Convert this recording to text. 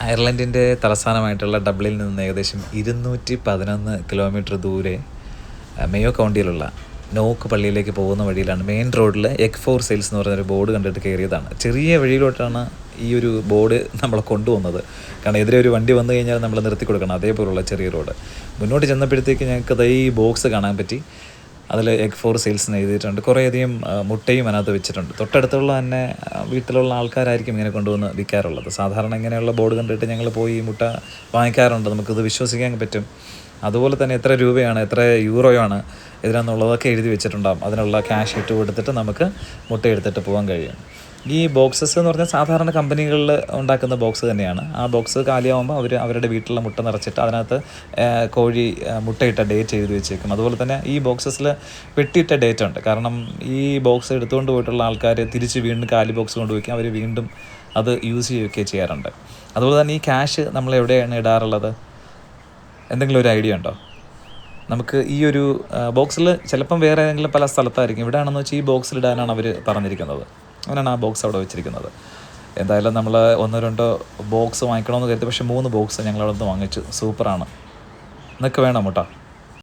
അയർലൻഡിൻ്റെ തലസ്ഥാനമായിട്ടുള്ള ഡബ്ലിനിൽ നിന്ന് ഏകദേശം 211 കിലോമീറ്റർ ദൂരെ മേയോ കൗണ്ടിയിലുള്ള നോക്ക് പള്ളിയിലേക്ക് പോകുന്ന വഴിയിലാണ് മെയിൻ റോഡിൽ എഗ് ഫോർ സെയിൽസ് എന്ന് പറയുന്നൊരു ബോർഡ് കണ്ടിട്ട് കയറിയതാണ്. ചെറിയ വഴിയിലോട്ടാണ് ഈ ഒരു ബോർഡ് നമ്മളെ കൊണ്ടുവന്നത്. കാരണം എതിരെ ഒരു വണ്ടി വന്നു കഴിഞ്ഞാൽ നമ്മൾ നിർത്തി കൊടുക്കണം, അതേപോലുള്ള ചെറിയ റോഡ്. മുന്നോട്ട് ചെന്നപ്പോഴത്തേക്ക് ഞങ്ങൾക്കത് ഈ ബോക്സ് കാണാൻ പറ്റി. അതിൽ എഗ് ഫോർ സെയിൽസ് എന്ന് എഴുതിയിട്ടുണ്ട്. കുറേയധികം മുട്ടയും അതിനകത്ത് വെച്ചിട്ടുണ്ട്. തൊട്ടടുത്തുള്ള തന്നെ വീട്ടിലുള്ള ആൾക്കാരായിരിക്കും ഇങ്ങനെ കൊണ്ടുവന്ന് വിൽക്കാറുള്ളത്. സാധാരണ ഇങ്ങനെയുള്ള ബോർഡ് കണ്ടിട്ട് ഞങ്ങൾ പോയി മുട്ട വാങ്ങിക്കാറുണ്ട്. നമുക്കിത് വിശ്വസിക്കാൻ പറ്റും. അതുപോലെ തന്നെ എത്ര രൂപയാണ്, എത്ര യൂറോയാണ് ഇതിനെന്നുള്ളതൊക്കെ എഴുതി വെച്ചിട്ടുണ്ടാകും. അതിനുള്ള ക്യാഷ് ഇട്ട് കൊടുത്തിട്ട് നമുക്ക് മുട്ട എടുത്തിട്ട് പോകാൻ കഴിയും. ഈ ബോക്സസ് എന്ന് പറഞ്ഞാൽ സാധാരണ കമ്പനികളിൽ ഉണ്ടാക്കുന്ന ബോക്സ് തന്നെയാണ്. ആ ബോക്സ് കാലിയാവുമ്പോൾ അവരുടെ വീട്ടിലുള്ള മുട്ട നിറച്ചിട്ട് അതിനകത്ത് കോഴി മുട്ടയിട്ട ഡേറ്റ് എഴുതി വെച്ചേക്കും. അതുപോലെ തന്നെ ഈ ബോക്സസിൽ വെട്ടിയിട്ട ഡേറ്റ് ഉണ്ട്. കാരണം ഈ ബോക്സ് എടുത്തുകൊണ്ട് പോയിട്ടുള്ള ആൾക്കാർ തിരിച്ച് വീണ്ടും കാലി ബോക്സ് കൊണ്ടുപോയി അവർ വീണ്ടും അത് യൂസ് ചെയ്യുകയൊക്കെ ചെയ്യാറുണ്ട്. അതുപോലെ തന്നെ ഈ ക്യാഷ് നമ്മൾ എവിടെയാണ് ഇടാറുള്ളത്? എന്തെങ്കിലും ഒരു ഐഡിയ ഉണ്ടോ? നമുക്ക് ഈ ഒരു ബോക്സിൽ ചിലപ്പം വേറെ ഏതെങ്കിലും പല സ്ഥലത്തായിരിക്കും. ഇവിടെയാണെന്ന് വെച്ചാൽ ഈ ബോക്സിലിടാനാണ് അവർ പറഞ്ഞിരിക്കുന്നത്. അങ്ങനെയാണ് ആ ബോക്സ് അവിടെ വെച്ചിരിക്കുന്നത്. എന്തായാലും നമ്മൾ 1-2 ബോക്സ് വാങ്ങിക്കണമെന്ന് കരുതി, പക്ഷേ 3 ബോക്സ് ഞങ്ങളവിടെ നിന്ന് വാങ്ങിച്ചു. സൂപ്പറാണ്. നിനക്ക് വേണം മുട്ട?